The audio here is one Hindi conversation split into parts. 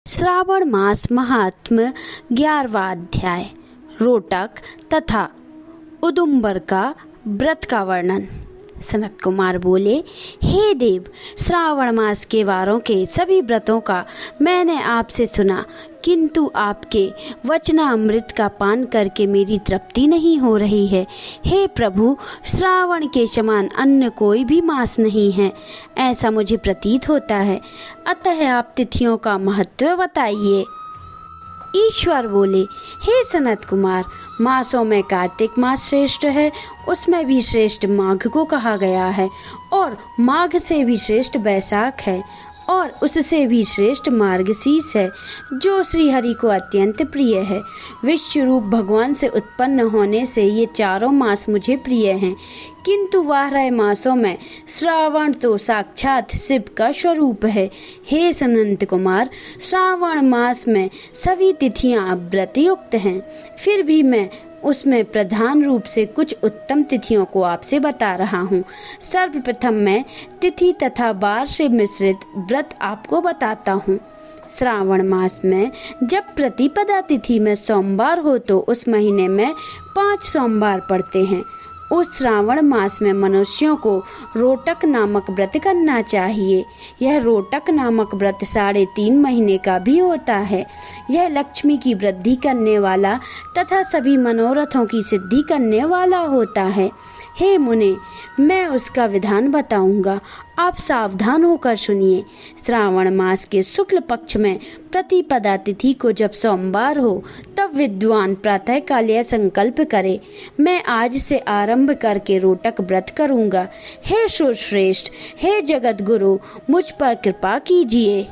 श्रावण मास महात्म्य 11वां अध्याय। रोटक तथा उदुम्बर का व्रत का वर्णन। सनत कुमार बोले, हे देव, श्रावण मास के वारों के सभी व्रतों का मैंने आपसे सुना, किंतु आपके वचनामृत का पान करके मेरी तृप्ति नहीं हो रही है। हे प्रभु, श्रावण के समान अन्य कोई भी मास नहीं है, ऐसा मुझे प्रतीत होता है। अतः आप तिथियों का महत्व बताइए। ईश्वर बोले, हे सनत कुमार, मासों में कार्तिक मास श्रेष्ठ है, उसमें भी श्रेष्ठ माघ को कहा गया है, और माघ से भी श्रेष्ठ बैसाख है, और उससे भी श्रेष्ठ मार्गशीर्ष है, जो श्री हरि को अत्यंत प्रिय है। विश्व रूप भगवान से उत्पन्न होने से ये चारों मास मुझे प्रिय हैं, किंतु 12 मासों में श्रावण तो साक्षात शिव का स्वरूप है। हे सनंत कुमार, श्रावण मास में सभी तिथियां व्रतयुक्त हैं, फिर भी मैं उसमें प्रधान रूप से कुछ उत्तम तिथियों को आपसे बता रहा हूँ। सर्वप्रथम मैं तिथि तथा वार से मिश्रित व्रत आपको बताता हूँ। श्रावण मास में जब प्रतिपदा तिथि में सोमवार हो तो उस महीने में 5 सोमवार पड़ते हैं। उस श्रावण मास में मनुष्यों को रोटक नामक व्रत करना चाहिए। यह रोटक नामक व्रत 3.5 महीने का भी होता है। यह लक्ष्मी की वृद्धि करने वाला तथा सभी मनोरथों की सिद्धि करने वाला होता है। हे मुने, मैं उसका विधान बताऊंगा, आप सावधान होकर सुनिए। श्रावण मास के शुक्ल पक्ष में प्रतिपदा तिथि को जब सोमवार हो, तब विद्वान प्रातः काल यह संकल्प करे, मैं आज से आरंभ करके रोटक व्रत करूंगा। हे सुश्रेष्ठ, हे जगत गुरु, मुझ पर कृपा कीजिए।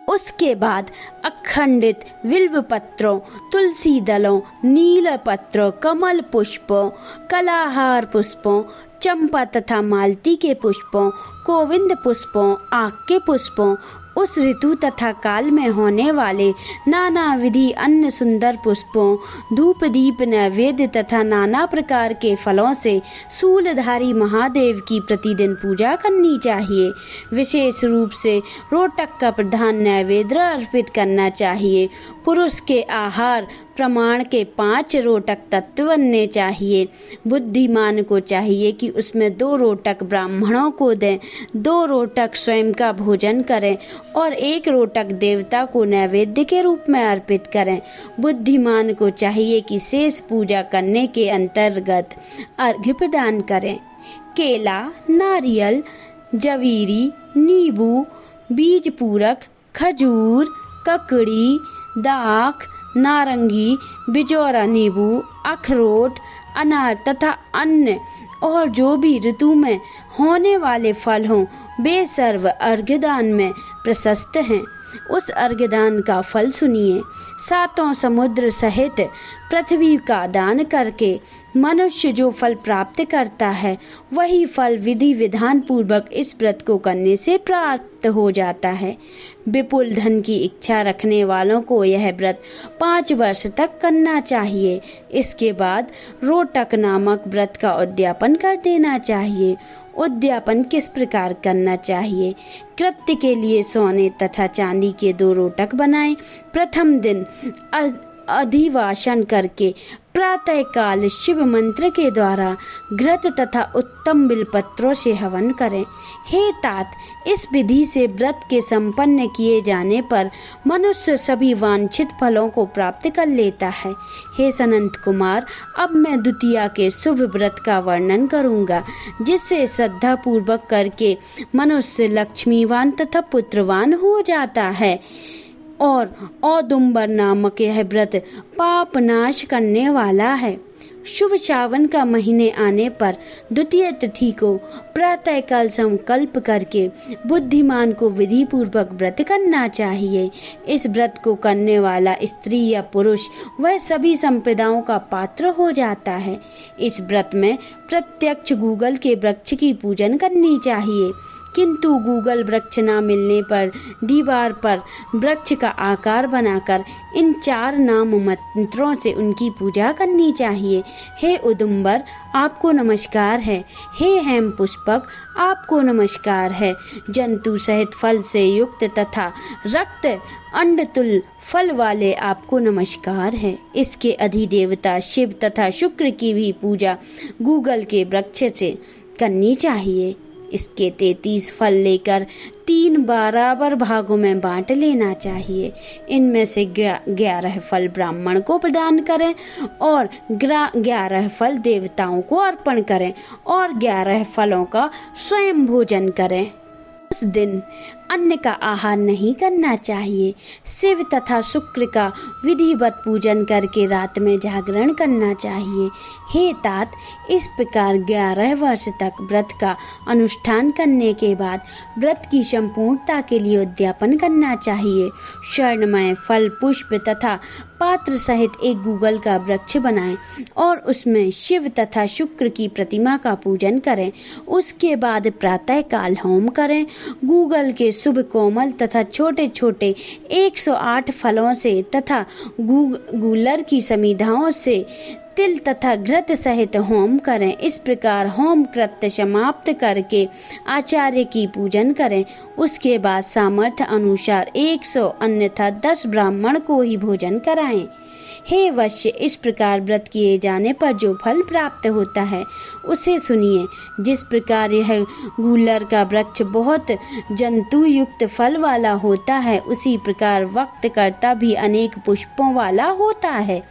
उसके बाद अखंडित बिल्व पत्रों, तुलसी दलों, नील पत्रों, कमल पुष्पों, कलाहार पुष्पों, चंपा तथा मालती के पुष्पों, गोविंद पुष्पों, आक के पुष्पों, उस ऋतु तथा काल में होने वाले नाना विधि अन्य सुंदर पुष्पों, धूप दीप नैवेद्य तथा नाना प्रकार के फलों से शूलधारी महादेव की प्रतिदिन पूजा करनी चाहिए। विशेष रूप से रोटक का प्रधान नैवेद्य अर्पित करना चाहिए। पुरुष के आहार प्रमाण के 5 रोटक तत्व बनने चाहिए। बुद्धिमान को चाहिए कि उसमें 2 रोटक ब्राह्मणों को दें, 2 रोटक स्वयं का भोजन करें और 1 रोटक देवता को नैवेद्य के रूप में अर्पित करें। बुद्धिमान को चाहिए कि शेष पूजा करने के अंतर्गत अर्घ्य प्रदान करें। केला, नारियल, जवीरी, नींबू, बीज पूरक, खजूर, ककड़ी, दाख, नारंगी, बिजौरा नींबू, अखरोट, अनार तथा अन्य और जो भी ऋतु में होने वाले फल हों, वे सर्व अर्घ्यदान में प्रशस्त हैं। उस अर्घ्यदान का फल सुनिए। 7 समुद्र सहित पृथ्वी का दान करके मनुष्य जो फल प्राप्त करता है, वही फल विधि विधान पूर्वक इस व्रत को करने से प्राप्त हो जाता है। विपुल धन की इच्छा रखने वालों को यह व्रत 5 वर्ष तक करना चाहिए। इसके बाद रोटक नामक व्रत का उद्यापन कर देना चाहिए। उद्यापन किस प्रकार करना चाहिए? कृत्य के लिए सोने तथा चांदी के 2 रोटक बनाएं। प्रथम दिन अधिवासन करके प्रातः काल शिव मंत्र के द्वारा घृत तथा उत्तम बिलपत्रों से हवन करें। हे तात, इस विधि से व्रत के संपन्न किए जाने पर मनुष्य सभी वांछित फलों को प्राप्त कर लेता है। हे सनंत कुमार, अब मैं द्वितीया के शुभ व्रत का वर्णन करूंगा, जिससे श्रद्धा पूर्वक करके मनुष्य लक्ष्मीवान तथा पुत्रवान हो जाता है। और औदुम्बर नामक यह व्रत पाप नाश करने वाला है। शुभ सावन का महीने आने पर द्वितीय तिथि को प्रातः काल संकल्प करके बुद्धिमान को विधि पूर्वक व्रत करना चाहिए। इस व्रत को करने वाला स्त्री या पुरुष वह सभी संपदाओं का पात्र हो जाता है। इस व्रत में प्रत्यक्ष गूगल के वृक्ष की पूजन करनी चाहिए। किंतु गूगल वृक्ष न मिलने पर दीवार पर वृक्ष का आकार बनाकर इन 4 नाम मंत्रों से उनकी पूजा करनी चाहिए। हे उदुम्बर, आपको नमस्कार है। हे हेम पुष्पक, आपको नमस्कार है। जंतु सहित फल से युक्त तथा रक्त अंडतुल फल वाले आपको नमस्कार है। इसके अधिदेवता शिव तथा शुक्र की भी पूजा गूगल के वृक्ष से करनी चाहिए। इसके 33 फल लेकर 3 बराबर भागों में बांट लेना चाहिए। इनमें से 11 फल ब्राह्मण को प्रदान करें और 11 फल देवताओं को अर्पण करें और 11 फलों का स्वयं भोजन करें। उस दिन अन्न का आहार नहीं करना चाहिए। शिव तथा शुक्र का विधिवत पूजन करके रात में जागरण करना चाहिए। हे तात, इस प्रकार 11 वर्ष तक व्रत का अनुष्ठान करने के बाद व्रत की संपूर्णता के लिए उद्यापन करना चाहिए। स्वर्णमय फल, पुष्प तथा पात्र सहित एक गूगल का वृक्ष बनाएं और उसमें शिव तथा शुक्र की प्रतिमा का पूजन करें। उसके बाद प्रातः काल होम करें। गूगल के शुभ कोमल तथा छोटे छोटे 108 फलों से तथा गूलर की समिधाओं से तिल तथा घृत सहित होम करें। इस प्रकार होम कृत्य समाप्त करके आचार्य की पूजन करें। उसके बाद सामर्थ्य अनुसार 100 अन्यथा 10 ब्राह्मण को ही भोजन कराएं। हे वश्य, इस प्रकार व्रत किए जाने पर जो फल प्राप्त होता है उसे सुनिए। जिस प्रकार यह गूलर का वृक्ष बहुत जंतु युक्त फल वाला होता है, उसी प्रकार वक्त करता भी अनेक पुष्पों वाला होता है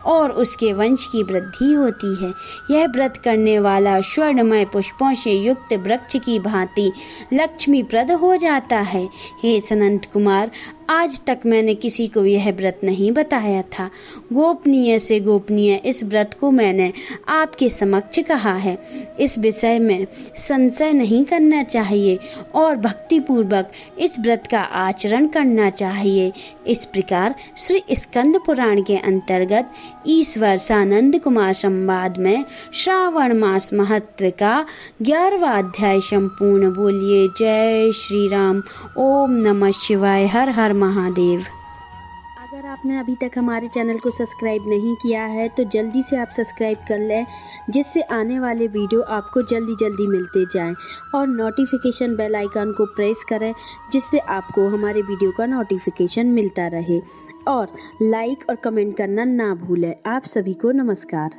और उसके वंश की वृद्धि होती है। यह व्रत करने वाला स्वर्णमय पुष्पों से युक्त वृक्ष की भांति लक्ष्मीप्रद हो जाता है। हे सनंत कुमार, आज तक मैंने किसी को यह व्रत नहीं बताया था। गोपनीय से गोपनीय इस व्रत को मैंने आपके समक्ष कहा है। इस विषय में संशय नहीं करना चाहिए और भक्तिपूर्वक इस व्रत का आचरण करना चाहिए। इस प्रकार श्री स्कंद पुराण के अंतर्गत ईश्वर सानंद कुमार संवाद में श्रावण मास महत्व का 11वां अध्याय संपूर्ण। बोलिए जय श्री राम। ओम नमः शिवाय। हर हर महादेव। अगर आपने अभी तक हमारे चैनल को सब्सक्राइब नहीं किया है तो जल्दी से आप सब्सक्राइब कर लें, जिससे आने वाले वीडियो आपको जल्दी जल्दी मिलते जाएं और नोटिफिकेशन बेल आइकन को प्रेस करें, जिससे आपको हमारे वीडियो का नोटिफिकेशन मिलता रहे। और लाइक और कमेंट करना ना भूलें। आप सभी को नमस्कार।